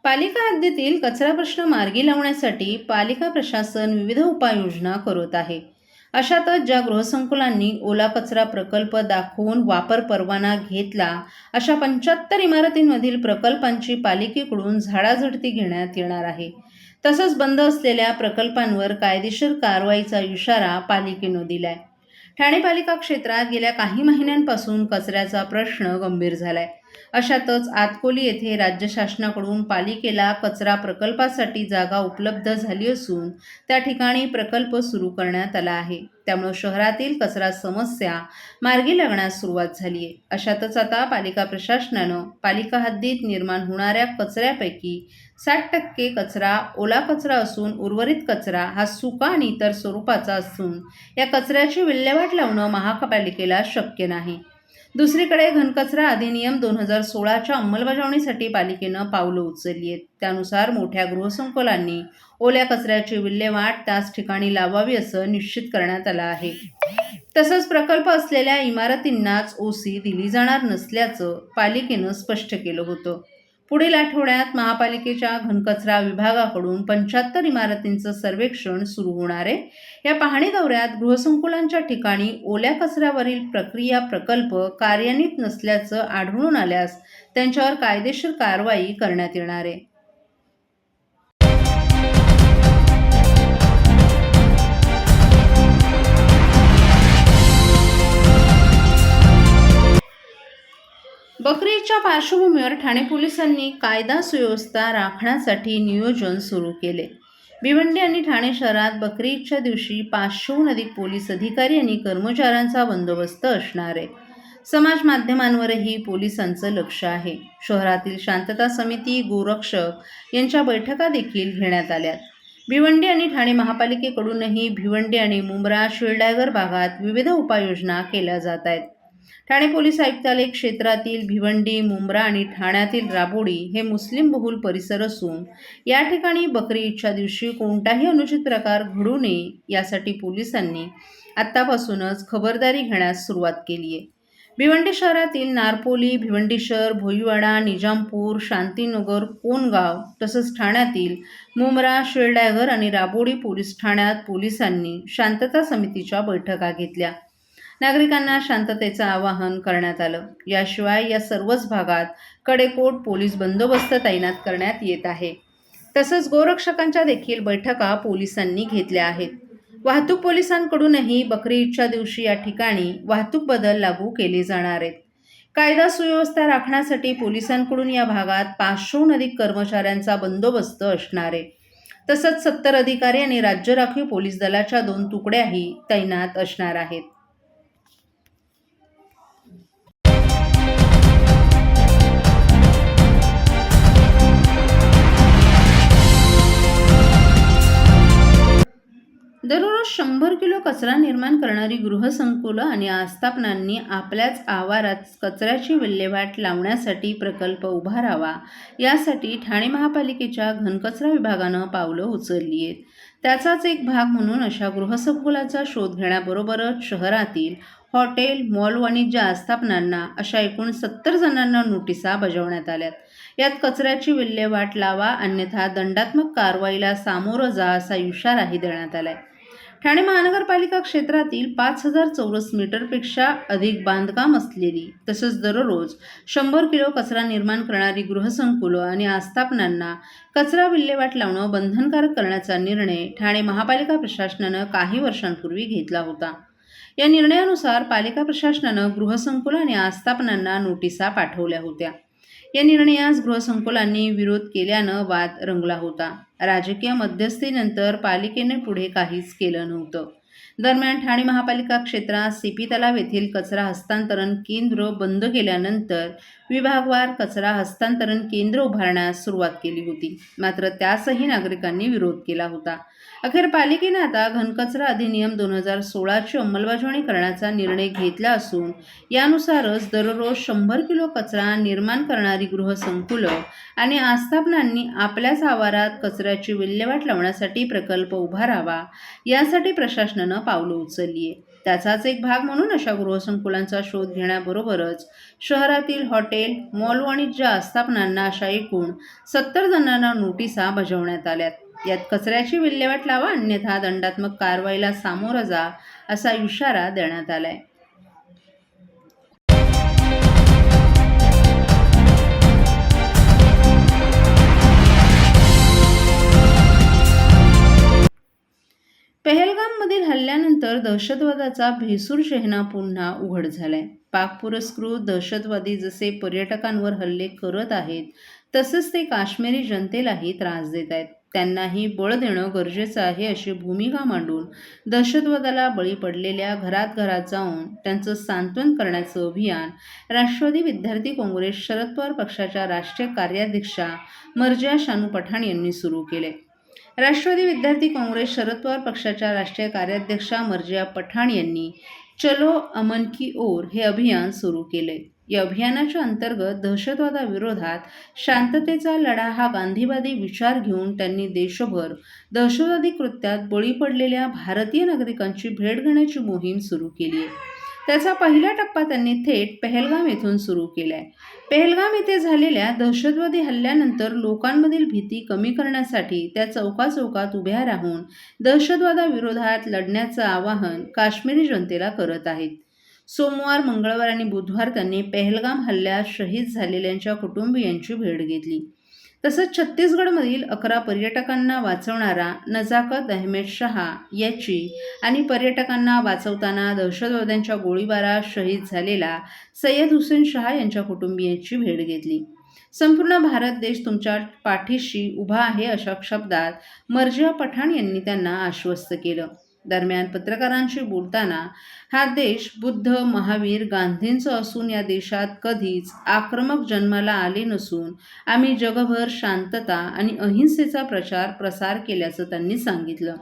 पालिका हद्दीतील कचरा प्रश्न मार्गी लावण्यासाठी पालिका प्रशासन विविध उपाययोजना करत आहे. अशातच ज्या गृहसंकुलांनी ओला कचरा प्रकल्प दाखवून वापर परवाना घेतला, अशा 75 इमारतींमधील प्रकल्पांची पालिकेकडून झाडाझडती घेण्यात येणार आहे. तसंच बंद असलेल्या प्रकल्पांवर कायदेशीर कारवाईचा इशारा पालिकेनं दिलाय. ठाणे पालिका क्षेत्रात गेल्या काही महिन्यांपासून कचऱ्याचा प्रश्न गंभीर झालाय. अशातच आतकोली येथे राज्य शासनाकडून पालिकेला कचरा प्रकल्पासाठी जागा उपलब्ध झाली असून त्या ठिकाणी प्रकल्प सुरू करण्यात आला आहे. त्यामुळे शहरातील कचरा समस्या मार्गी लागण्यास सुरुवात झाली आहे. अशातच आता पालिका प्रशासनानं पालिका हद्दीत निर्माण होणाऱ्या कचऱ्यापैकी 60% कचरा ओला कचरा असून उर्वरित कचरा हा सुका आणि इतर स्वरूपाचा असून या कचऱ्याची विल्हेवाट लावणं महापालिकेला शक्य नाही. दुसरीकडे घनकचरा अधिनियम 2016च्या अंमलबजावणीसाठी पालिकेनं पावलं उचलली आहेत. त्यानुसार मोठ्या गृहसंकुलांनी ओल्या कचऱ्याची विल्हेवाट त्याच ठिकाणी लावावी असं निश्चित करण्यात आलं आहे. तसंच प्रकल्प असलेल्या इमारतींनाच ओसी दिली जाणार नसल्याचं पालिकेनं स्पष्ट केलं होतं. पुढील आठवड्यात महापालिकेच्या घनकचरा विभागाकडून 75 इमारतींचं सर्वेक्षण सुरू होणार आहे. या पाहणी दौऱ्यात गृहसंकुलांच्या ठिकाणी ओल्या कचऱ्यावरील प्रक्रिया प्रकल्प कार्यान्वित नसल्याचं आढळून आल्यास त्यांच्यावर कायदेशीर कारवाई करण्यात येणार आहे. बकरी ईदच्या पार्श्वभूमीवर ठाणे पोलिसांनी कायदा सुव्यवस्था राखण्यासाठी नियोजन सुरू केले. भिवंडी आणि ठाणे शहरात बकरी ईदच्या दिवशी 500हून अधिक पोलीस अधिकारी आणि कर्मचाऱ्यांचा बंदोबस्त असणार आहे. समाज माध्यमांवरही पोलिसांचं लक्ष आहे. शहरातील शांतता समिती, गोरक्षक यांच्या बैठका देखील घेण्यात आल्यात. भिवंडी आणि ठाणे महापालिकेकडूनही भिवंडी आणि मुंब्रा शिळडागर भागात विविध उपाययोजना केल्या जात आहेत. ठाणे पोलीस आयुक्तालय क्षेत्रातील भिवंडी, मुंब्रा आणि ठाण्यातील राबोडी हे मुस्लिम बहुल परिसर असून या ठिकाणी बकरी ईदच्या दिवशी कोणताही अनुचित प्रकार घडू नये यासाठी पोलिसांनी आत्तापासूनच खबरदारी घेण्यास सुरुवात केली आहे. भिवंडी शहरातील नारपोली, भिवंडी शहर, भोईवाडा, निजामपूर, शांतीनगर, कोणगाव तसंच ठाण्यातील मुंब्रा, शिळडागर आणि राबोडी पोलीस ठाण्यात पोलिसांनी शांतता समितीच्या बैठका घेतल्या. नागरिकांना शांततेचं आवाहन करण्यात आलं. याशिवाय या सर्वच भागात कडेकोट पोलीस बंदोबस्त तैनात करण्यात येत आहे. तसंच गोरक्षकांच्या देखील बैठका पोलिसांनी घेतल्या आहेत. वाहतूक पोलिसांकडूनही बकरी ईदच्या दिवशी या ठिकाणी वाहतूक बदल लागू केले जाणार आहेत. कायदा सुव्यवस्था राखण्यासाठी पोलिसांकडून या भागात 500हून अधिक कर्मचाऱ्यांचा बंदोबस्त असणार आहे. तसंच 70 अधिकारी आणि राज्य राखीव पोलीस दलाच्या 2 तुकड्याही तैनात असणार आहेत. दररोज 100 किलो कचरा निर्माण करणारी गृहसंकुलं आणि आस्थापनांनी आपल्याच आवारात कचऱ्याची विल्हेवाट लावण्यासाठी प्रकल्प उभारावा, यासाठी ठाणे महापालिकेच्या घनकचरा विभागानं पावलं उचलली आहेत. त्याचाच एक भाग म्हणून अशा गृहसंकुलाचा शोध घेण्याबरोबरच शहरातील हॉटेल, मॉल, वाणिज्य आस्थापनांना अशा एकूण 70 जणांना नोटिसा बजावण्यात आल्यात. यात कचऱ्याची विल्हेवाट लावा, अन्यथा दंडात्मक कारवाईला सामोरं जा असा इशाराही देण्यात आलाय. ठाणे महानगरपालिका क्षेत्रातील 5000 चौरस मीटरपेक्षा अधिक बांधकाम असलेली तसंच दररोज 100 किलो कचरा निर्माण करणारी गृहसंकुलं आणि आस्थापनांना कचरा विल्हेवाट लावणं बंधनकारक करण्याचा निर्णय ठाणे महापालिका प्रशासनानं काही वर्षांपूर्वी घेतला होता. या निर्णयानुसार पालिका प्रशासनानं गृहसंकुलं आणि आस्थापनांना नोटिसा पाठवल्या होत्या. या निर्णयास गृहसंकुलांनी विरोध केल्यानं वाद रंगला होता. राजकीय मध्यस्थीनंतर पालिकेने पुढे काहीच केलं नव्हतं. दरम्यान ठाणे महापालिका क्षेत्रात सीपी तलाव येथील कचरा हस्तांतरण केंद्र बंद केल्यानंतर विभागवार कचरा हस्तांतरण केंद्र उभारण्यास सुरुवात केली होती. मात्र त्यासही नागरिकांनी विरोध केला होता. अखेर पालिकेने आता घनकचरा अधिनियम 2016ची अंमलबजावणी करण्याचा निर्णय घेतला असून यानुसारच दररोज 100 किलो कचरा निर्माण करणारी गृहसंकुलं आणि आस्थापनांनी आपल्याच आवारात कचऱ्याची विल्हेवाट लावण्यासाठी प्रकल्प उभारावा, यासाठी प्रशासनानं पावलं उचलली आहे. त्याचाच एक भाग म्हणून अशा गृहसंकुलांचा शोध घेण्याबरोबरच शहरातील हॉटेल, मॉल वाणिज्य आस्थापनांना अशा एकूण 70 जणांना नोटिसा बजावण्यात आल्यात. यात कचऱ्याची विल्हेवाट लावा अन्यथा दंडात्मक कारवाईला सामोरं जा असा इशारा देण्यात आलाय. पहलगाममधील हल्ल्यानंतर दहशतवादाचा भेसूर चेहरा पुन्हा उघड झालाय. पाक पुरस्कृत दहशतवादी जसे पर्यटकांवर हल्ले करत आहेत, तसंच ते काश्मीरी जनतेलाही त्रास देत आहेत. त्यांनाही बळ देणं गरजेचं आहे अशी भूमिका मांडून दहशतवादाला बळी पडलेल्या घरात घरात जाऊन त्यांचं सांत्वन करण्याचं अभियान राष्ट्रवादी विद्यार्थी काँग्रेस शरद पवार पक्षाच्या राष्ट्रीय कार्याध्यक्षा मर्जिया शानू पठाण यांनी सुरू केले. राष्ट्रवादी विद्यार्थी काँग्रेस शरद पवार पक्षाच्या राष्ट्रीय कार्याध्यक्षा मर्जिया पठाण यांनी चलो अमन की ओर हे अभियान सुरू केले. या अभियानाच्या अंतर्गत दहशतवादाविरोधात शांततेचा लढा हा गांधीवादी विचार घेऊन त्यांनी देशभर दहशतवादी कृत्यात बळी पडलेल्या भारतीय नागरिकांची भेट घेण्याची मोहीम सुरू केली आहे. त्याचा पहिला टप्पा त्यांनी थेट पहलगाम येथून सुरू केलाय. पहलगाम येथे झालेल्या दहशतवादी हल्ल्यानंतर लोकांमधील भीती कमी करण्यासाठी त्या चौकाचौकात उभ्या राहून दहशतवादाविरोधात लढण्याचं आवाहन काश्मीरी जनतेला करत आहेत. सोमवार, मंगळवार आणि बुधवार त्यांनी पहलगाम हल्ल्यात शहीद झालेल्यांच्या कुटुंबियांची भेट घेतली. तसंच छत्तीसगडमधील 11 पर्यटकांना वाचवणारा नजाकत अहमद शहा याची आणि पर्यटकांना वाचवताना दहशतवाद्यांच्या गोळीबारात शहीद झालेला सय्यद हुसेन शहा यांच्या कुटुंबियांची भेट घेतली. संपूर्ण भारत देश तुमच्या पाठीशी उभा आहे अशा शब्दात मर्जिया पठाण यांनी त्यांना आश्वस्त केलं. दरम्यान पत्रकारांशी बोलताना हा देश बुद्ध, महावीर, गांधींचा असून या देशात कधीच आक्रमक जन्माला आले नसून आम्ही जगभर शांतता आणि अहिंसेचा प्रसार केल्याचं त्यांनी सांगितलं.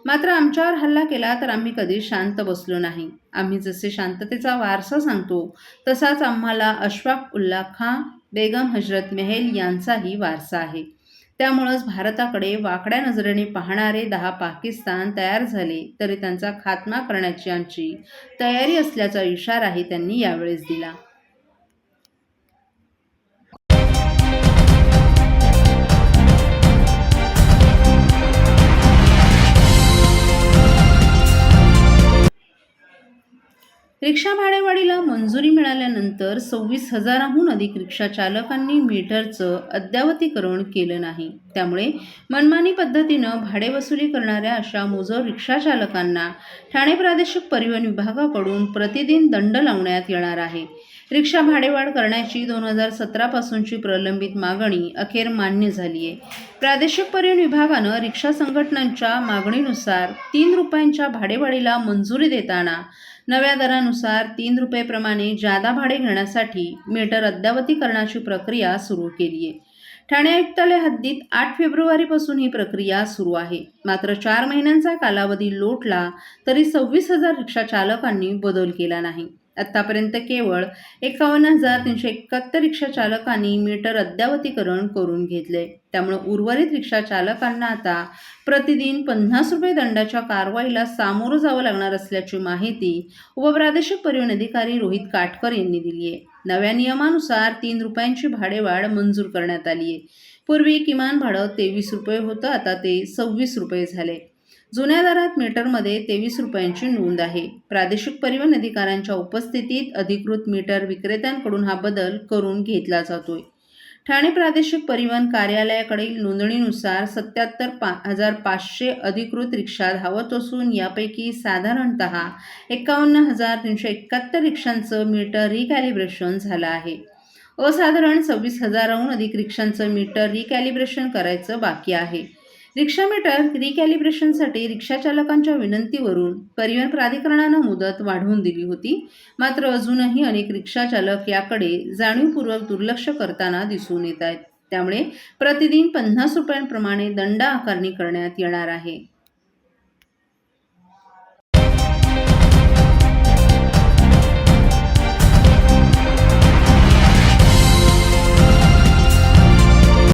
मात्र आमच्यावर हल्ला केला तर आम्ही कधी शांत बसलो नाही. आम्ही जसे शांततेचा वारसा सांगतो तसाच आम्हाला अशफाक उल्ला खान, बेगम हजरत महल यांचाही वारसा आहे. त्यामुळंच भारताकडे वाकड्या नजरेने पाहणारे 10 पाकिस्तान तयार झाले तरी त्यांचा खात्मा करण्याची आमची तयारी असल्याचा इशाराही त्यांनी यावेळेस दिला. रिक्षा भाडेवाढीला मंजुरी मिळाल्यानंतर 26,000हून अधिक रिक्षा चालकांनी मीटरचं अद्ययावतीकरण केलं नाही. त्यामुळे मनमानी पद्धतीनं भाडे वसुली करणाऱ्या अशा मुजोर रिक्षा चालकांना ठाणे प्रादेशिक परिवहन विभागाकडून प्रतिदिन दंड लावण्यात येणार आहे. रिक्षा भाडेवाढ करण्याची 2017 पासूनची प्रलंबित मागणी अखेर मान्य झाली आहे. प्रादेशिक परिवहन विभागानं रिक्षा संघटनांच्या मागणीनुसार 3 रुपयांच्या भाडेवाढीला मंजुरी देताना नव्या दरानुसार 3 रुपये प्रमाणे जादा भाडे घेण्यासाठी मीटर अद्ययावतीकरणाची प्रक्रिया सुरू केली आहे. ठाणे आयुक्तालय हद्दीत 8 फेब्रुवारीपासून ही प्रक्रिया सुरू आहे. मात्र 4 महिन्यांचा कालावधी लोटला तरी 26,000 रिक्षा चालकांनी बदल केला नाही. आतापर्यंत केवळ 51,371 रिक्षा चालकांनी मीटर अद्ययावतीकरण करून घेतले. त्यामुळे उर्वरित रिक्षा चालकांना आता प्रतिदिन 50 रुपये दंडाच्या कारवाईला सामोरं जावं लागणार असल्याची माहिती उपप्रादेशिक परिवहन अधिकारी रोहित काटकर यांनी दिली आहे. नव्या नियमानुसार 3 रुपयांची भाडेवाढ मंजूर करण्यात आली आहे. पूर्वी किमान भाडं 23 रुपये होतं, आता ते 26 रुपये झाले. जुन्या दरात मीटरमध्ये 23 रुपयांची नोंद आहे. प्रादेशिक परिवहन अधिकाऱ्यांच्या उपस्थितीत अधिकृत मीटर विक्रेत्यांकडून हा बदल करून घेतला जातोय. ठाणे प्रादेशिक परिवहन कार्यालयाकडील नोंदणीनुसार 77,500 अधिकृत रिक्षा धावत असून यापैकी साधारणतः 51,371 रिक्षांचं मीटर रिकॅलिब्रेशन झालं आहे. असाधारण 26,000हून अधिक रिक्षांचं मीटर रिकॅलिब्रेशन करायचं बाकी आहे. रिक्षा मीटर रिकॅलिब्रेशनसाठी रिक्षाचालकांच्या विनंतीवरून परिवहन प्राधिकरणानं मुदत वाढवून दिली होती. मात्र अजूनही अनेक रिक्षाचालक याकडे जाणीवपूर्वक दुर्लक्ष करताना दिसून येत आहेत. त्यामुळे प्रतिदिन 50 रुपयांप्रमाणे दंड आकारणी करण्यात येणार आहे.